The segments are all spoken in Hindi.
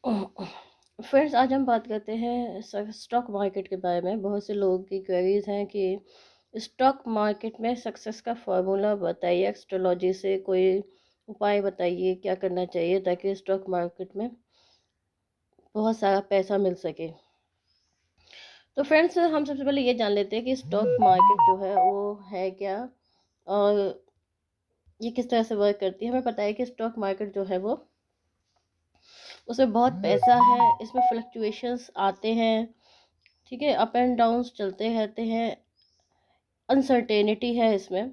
फ्रेंड्स, आज हम बात करते हैं स्टॉक मार्केट के बारे में। बहुत से लोगों की क्वेरीज हैं कि स्टॉक मार्केट में सक्सेस का फॉर्मूला बताइए, एस्ट्रोलॉजी से कोई उपाय बताइए, क्या करना चाहिए ताकि स्टॉक मार्केट में बहुत सारा पैसा मिल सके। तो फ्रेंड्स, हम सबसे पहले ये जान लेते हैं कि स्टॉक मार्केट जो है वो है क्या और ये किस तरह से वर्क करती है। हमें पता है कि स्टॉक मार्केट जो है वो उसमें बहुत पैसा है, इसमें फ्लक्चुएशंस आते हैं, ठीक है, अप एंड डाउन्स चलते रहते हैं, अनसर्टेनिटी है इसमें।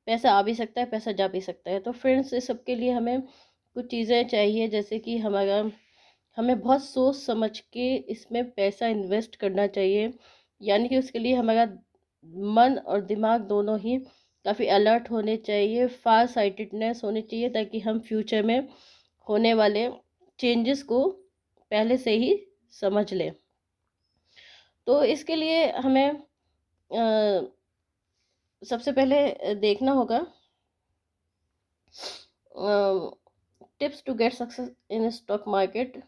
पैसा आ भी सकता है, पैसा जा भी सकता है। तो फ्रेंड्स, इस सब के लिए हमें कुछ चीज़ें चाहिए, जैसे कि हमें बहुत सोच समझ के इसमें पैसा इन्वेस्ट करना चाहिए। यानी कि उसके लिए हमारा मन और दिमाग दोनों ही काफ़ी अलर्ट होने चाहिए, फार साइटेडनेस होनी चाहिए, ताकि हम फ्यूचर में होने वाले चेंजेस को पहले से ही समझ लें। तो इसके लिए हमें सबसे पहले देखना होगा tips to get success in stock market.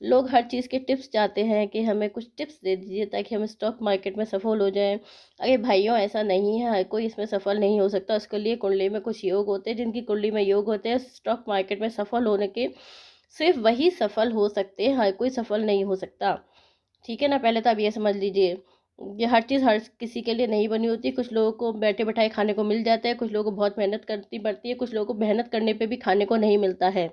लोग हर चीज़ के टिप्स चाहते हैं कि हमें कुछ टिप्स दे दीजिए ताकि हम स्टॉक मार्केट में सफल हो जाएं। अरे भाइयों, ऐसा नहीं है, हर कोई इसमें सफल नहीं हो सकता। उसके लिए कुंडली में कुछ योग होते हैं, जिनकी कुंडली में योग होते हैं स्टॉक मार्केट में सफल होने के, सिर्फ वही सफल हो सकते हैं, हर कोई सफल नहीं हो सकता। ठीक है ना, पहले तो आप ये समझ लीजिए, ये हर चीज़ हर किसी के लिए नहीं बनी होती। कुछ लोगों को बैठे बैठाए खाने को मिल जाता है, कुछ लोगों को बहुत मेहनत करनी पड़ती है, कुछ लोगों को मेहनत करने पे भी खाने को नहीं मिलता है।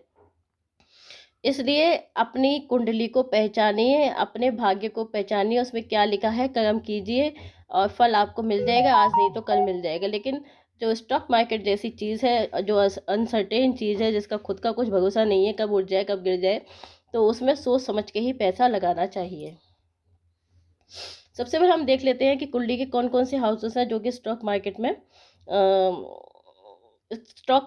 इसलिए अपनी कुंडली को पहचानिए, अपने भाग्य को पहचानिए, उसमें क्या लिखा है कर्म कीजिए और फल आपको मिल जाएगा। आज नहीं तो कल मिल जाएगा। लेकिन जो स्टॉक मार्केट जैसी चीज़ है, जो अनसर्टेन चीज़ है, जिसका खुद का कुछ भरोसा नहीं है, कब उठ जाए कब गिर जाए, तो उसमें सोच समझ के ही पैसा लगाना चाहिए। सबसे पहले हम देख लेते हैं कि कुंडली के कौन कौन से हाउसेस हैं जो कि स्टॉक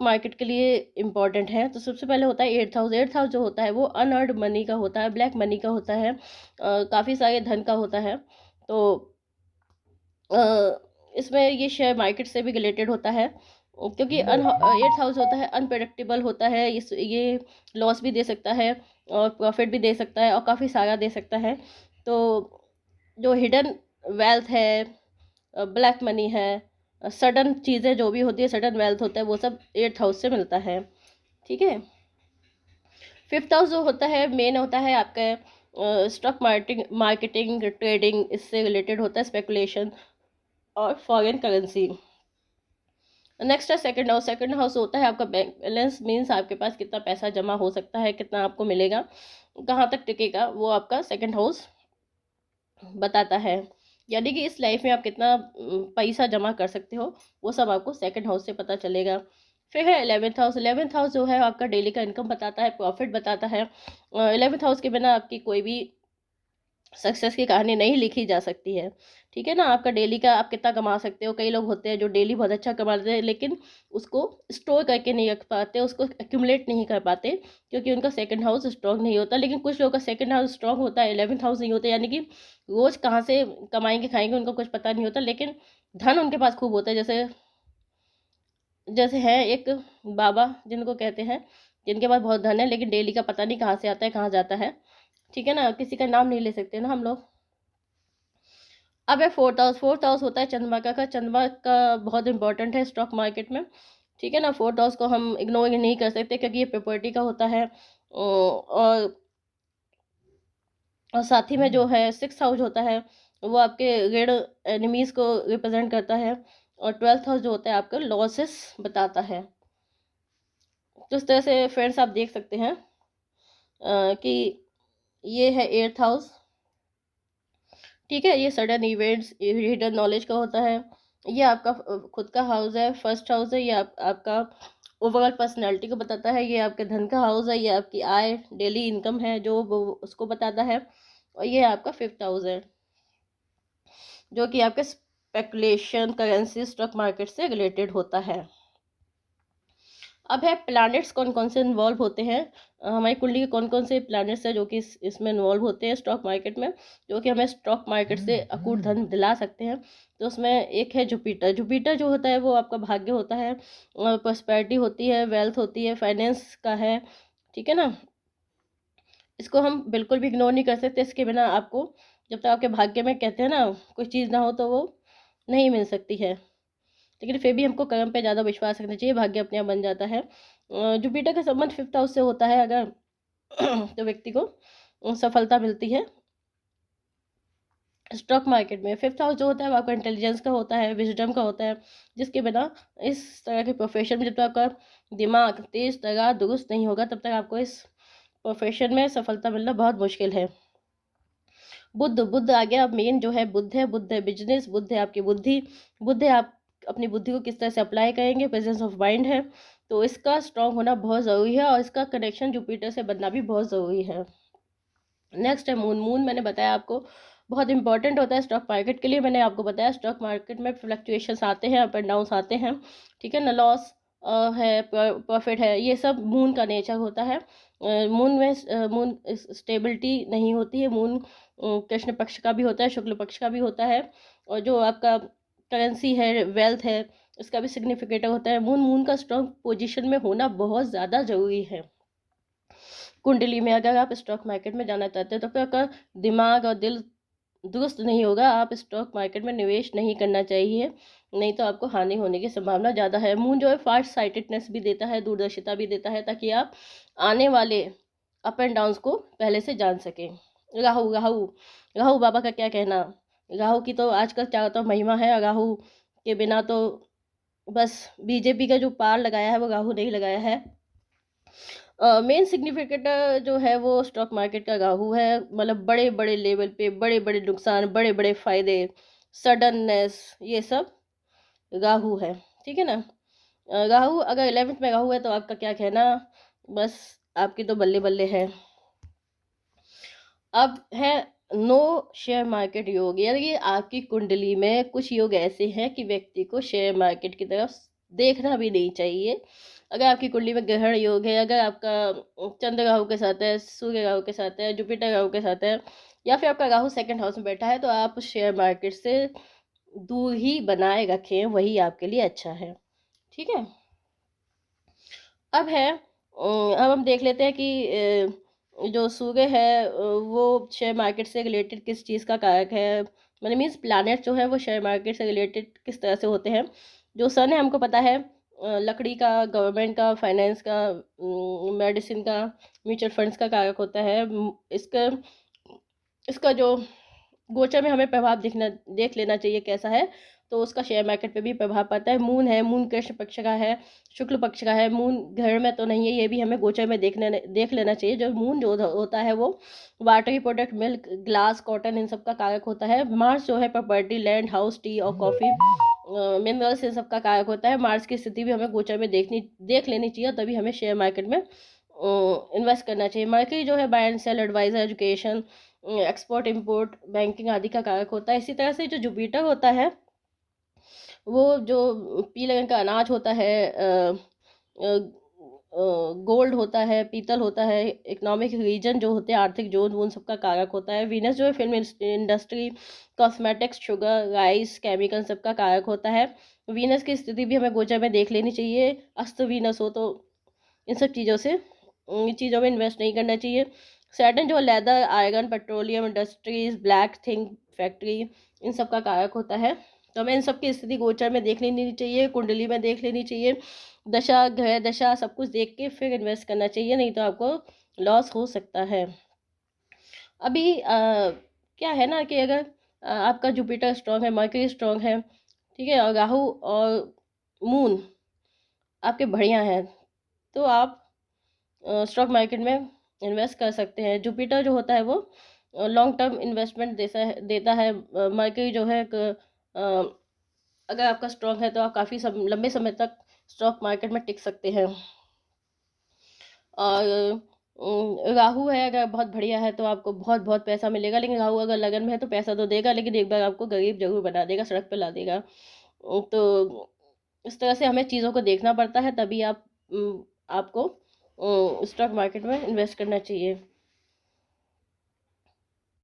मार्केट के लिए इम्पॉर्टेंट है। तो सबसे पहले होता है एट्थ हाउस। एट्थ हाउस जो होता है वो अनअर्न्ड मनी का होता है, ब्लैक मनी का होता है, काफ़ी सारे धन का होता है। तो अ, इसमें ये शेयर मार्केट से भी रिलेटेड होता है, क्योंकि एट्थ हाउस होता है अनप्रेडिक्टेबल होता है। ये लॉस भी दे सकता है और प्रॉफिट भी दे सकता है और काफ़ी सारा दे सकता है। तो जो हिडन वेल्थ है, ब्लैक मनी है, सडन चीज़ें जो भी होती है, सडन वेल्थ होता है, वो सब एट्थ हाउस से मिलता है। ठीक है। फिफ्थ हाउस जो होता है मेन होता है आपका स्टॉक मार्केटिंग ट्रेडिंग, इससे रिलेटेड होता है, स्पेकुलेशन और फॉरेन करेंसी। नेक्स्ट है सेकंड हाउस। सेकंड हाउस होता है आपका बैंक बैलेंस, मीन्स आपके पास कितना पैसा जमा हो सकता है, कितना आपको मिलेगा, कहाँ तक टिकेगा, वो आपका सेकंड हाउस बताता है। यानी कि इस लाइफ में आप कितना पैसा जमा कर सकते हो, वो सब आपको सेकंड हाउस से पता चलेगा। फिर है 11th हाउस। 11th हाउस जो है आपका डेली का इनकम बताता है, प्रॉफिट बताता है। 11th हाउस के बिना आपकी कोई भी सक्सेस की कहानी नहीं लिखी जा सकती है। ठीक है ना, आपका डेली का आप कितना कमा सकते हो। कई लोग होते हैं जो डेली बहुत अच्छा कमाते हैं, लेकिन उसको स्टोर करके नहीं रख पाते, उसको एक्यूमुलेट नहीं कर पाते, क्योंकि उनका सेकंड हाउस स्ट्रॉन्ग नहीं होता। लेकिन कुछ लोगों का सेकंड हाउस स्ट्रॉन्ग होता है, 11th हाउस नहीं होता। यानी कि रोज कहाँ से कमाएंगे खाएंगे उनको कुछ पता नहीं होता, लेकिन धन उनके पास खूब होता है। जैसे जैसे है एक बाबा जिनको कहते हैं, जिनके पास बहुत धन है, लेकिन डेली का पता नहीं कहाँ से आता है कहाँ जाता है। ठीक है ना, किसी का नाम नहीं ले सकते ना हम लोग। अब है फोर्थ हाउस। फोर्थ हाउस होता है चंद्रमा का। चंद्रमा का बहुत इंपॉर्टेंट है स्टॉक मार्केट में। ठीक है ना, फोर्थ हाउस को हम इग्नोर नहीं कर सकते, क्योंकि ये प्रॉपर्टी का होता है। और साथ ही में जो है सिक्स हाउस होता है, वो आपके ऋण एनिमीज को रिप्रेजेंट करता है। और ट्वेल्थ हाउस जो होता है आपका लॉसेस बताता है। तो इस तरह से फ्रेंड्स आप देख सकते हैं कि ये है एट्थ हाउस। ठीक है, ये सडन इवेंट्स हिडन नॉलेज का होता है। ये आपका खुद का हाउस है, फर्स्ट हाउस है। ये आपका ओवरऑल पर्सनैलिटी को बताता है। ये आपके धन का हाउस है, ये आपकी आय डेली इनकम है जो वो उसको बताता है। और ये आपका फिफ्थ हाउस है, जो कि आपके स्पेकुलेशन करेंसी स्टॉक मार्केट से रिलेटेड होता है। अब है प्लैनेट्स कौन कौन से इन्वॉल्व होते हैं। हमारी कुंडली के कौन कौन से प्लैनेट्स हैं जो कि इसमें इन्वॉल्व होते हैं स्टॉक मार्केट में, जो कि हमें स्टॉक मार्केट से अकूट धन दिला सकते हैं। तो उसमें एक है जुपिटर। जुपिटर जो होता है वो आपका भाग्य होता है, प्रॉस्पेरिटी होती है, वेल्थ होती है, फाइनेंस का है। ठीक है ना। इसको हम बिल्कुल भी इग्नोर नहीं कर सकते। इसके बिना आपको, जब तक आपके भाग्य में कहते हैं ना कोई चीज़ ना हो तो वो नहीं मिल सकती है। लेकिन फिर भी हमको कर्म पे ज़्यादा विश्वास रखना चाहिए, भाग्य अपने आप बन जाता है। जुपिटर का संबंध 5th हाउस से होता है अगर तो व्यक्ति को सफलता मिलती है। स्टॉक मार्केट में 5th हाउस जो होता है वो आपका इंटेलिजेंस का होता है, विजडम का होता है, जिसके बिना इस तरह के प्रोफेशन में जब तक आपका दिमाग तेज तगार दुरुस्त नहीं होगा तब तक आपको इस प्रोफेशन में सफलता मिलना बहुत मुश्किल है। बुद्ध बुद्ध आ गया। अब मेन जो है बुद्ध है बिजनेस, बुद्ध है आपकी बुद्धि, बुद्ध है आप अपनी बुद्धि को किस तरह से अप्लाई करेंगे, प्रेजेंस ऑफ माइंड है। तो इसका स्ट्रांग होना बहुत ज़रूरी है और इसका कनेक्शन जुपिटर से बनना भी बहुत ज़रूरी है। नेक्स्ट है मून। मून मैंने बताया आपको बहुत इंपॉर्टेंट होता है स्टॉक मार्केट के लिए। मैंने आपको बताया स्टॉक मार्केट में फ्लक्चुएशंस आते हैं, अप एंड डाउन आते हैं, ठीक है ना, लॉस है, प्रॉफिट है, ये सब मून का नेचर होता है। मून में मून स्टेबिलिटी नहीं होती है। मून कृष्ण पक्ष का भी होता है, शुक्ल पक्ष का भी होता है, और जो आपका करेंसी है, वेल्थ है, इसका भी सिग्निफिकेटर होता है। मून मून का स्ट्रॉन्ग पोजीशन में होना बहुत ज़्यादा ज़रूरी है कुंडली में। अगर आप स्टॉक मार्केट में जाना चाहते हो तो फिर आपका दिमाग और दिल दुरुस्त नहीं होगा, आप स्टॉक मार्केट में निवेश नहीं करना चाहिए, नहीं तो आपको हानि होने की संभावना ज़्यादा है। मून जो है फास्ट साइटेडनेस भी देता है, दूरदर्शिता भी देता है, ताकि आप आने वाले अप एंड डाउन्स को पहले से जान सकें। राहु राहु राहु बाबा का क्या कहना। राहु की तो आजकल चारों तरफ महिमा है। राहु के बिना तो बस बीजेपी का जो पार लगाया है वो राहु नहीं लगाया है। मेन सिग्निफिकेटर जो है वो स्टॉक मार्केट का राहु है। मतलब बड़े बड़े लेवल पे बड़े बड़े नुकसान, बड़े बड़े फायदे, सडननेस, ये सब राहु है, ठीक है ना। राहु अगर 11th में राहु है तो आपका क्या कहना, बस आपकी तो बल्ले बल्ले है। अब है नो शेयर मार्केट योग, यानी आपकी कुंडली में कुछ योग ऐसे हैं कि व्यक्ति को शेयर मार्केट की तरफ देखना भी नहीं चाहिए। अगर आपकी कुंडली में ग्रहण योग है, अगर आपका चंद्र राहु के साथ है, सूर्य राहु के साथ है, जुपिटर राहु के साथ है, या फिर आपका राहु 2nd हाउस में बैठा है, तो आप शेयर मार्केट से दूर ही बनाए रखें, वही आपके लिए अच्छा है, ठीक है। अब है अब हम देख लेते हैं कि जो सूर्य है वो शेयर मार्केट से रिलेटेड किस चीज़ का कारक है। मतलब मीन्स प्लैनेट जो है वो शेयर मार्केट से रिलेटेड किस तरह से होते हैं। जो सन है हमको पता है लकड़ी का, गवर्नमेंट का, फाइनेंस का, मेडिसिन का, म्यूचुअल फंड्स का कारक होता है। इसका इसका जो गोचर में हमें प्रभाव देख लेना चाहिए कैसा है, तो उसका शेयर मार्केट पे भी प्रभाव पड़ता है। मून है, मून कृष्ण पक्ष का है, शुक्ल पक्ष का है, मून घर में तो नहीं है, ये भी हमें गोचर में देख लेना चाहिए। जो मून जो होता है वो watery product, milk, glass, cotton, इन सब का कारक होता है। मार्स जो है प्रॉपर्टी, लैंड, हाउस, टी और कॉफ़ी, मिनरल्स, इन सब का कारक होता है। मार्स की स्थिति भी हमें गोचर में देख लेनी चाहिए, तभी हमें शेयर मार्केट में इन्वेस्ट करना चाहिए। मर्करी जो है buy and sell, adviser, education, export import, banking आदि का कारक होता है। इसी तरह से जो जुपिटर होता है वो जो पीले रंग का अनाज होता है, गोल्ड होता है, पीतल होता है, इकोनॉमिक रीजन जो होते हैं, आर्थिक जोन, उन सबका कारक होता है। वीनस जो है film industry, cosmetics, sugar, rice, chemical, सबका कारक होता है। वीनस की स्थिति भी हमें गोचर में देख लेनी चाहिए। अस्त वीनस हो तो इन सब चीज़ों से इन चीज़ों में इन्वेस्ट नहीं करना चाहिए। सैटर्न जो leather, iron, petroleum industries, black thing factory, इन सब का कारक होता है। तो हमें इन सब की स्थिति गोचर में देख लेनी चाहिए, कुंडली में देख लेनी चाहिए, दशा, ग्रह दशा, सब कुछ देख के फिर इन्वेस्ट करना चाहिए, नहीं तो आपको लॉस हो सकता है। अभी क्या है ना कि अगर आपका जुपिटर स्ट्रांग है, मर्करी स्ट्रांग है, ठीक है, और राहु और मून आपके बढ़िया हैं, तो आप स्टॉक मार्केट में इन्वेस्ट कर सकते हैं। जुपिटर जो होता है वो लॉन्ग टर्म इन्वेस्टमेंट देता है। मर्करी जो है अगर आपका स्ट्रॉन्ग है तो आप काफ़ी लंबे समय तक स्टॉक मार्केट में टिक सकते हैं। और राहु है अगर बहुत बढ़िया है तो आपको बहुत बहुत पैसा मिलेगा, लेकिन राहु अगर लगन में है तो पैसा तो देगा, लेकिन एक बार आपको गरीब जरूर बना देगा, सड़क पे ला देगा। तो इस तरह से हमें चीज़ों को देखना पड़ता है, तभी आपको स्टॉक मार्केट में इन्वेस्ट करना चाहिए।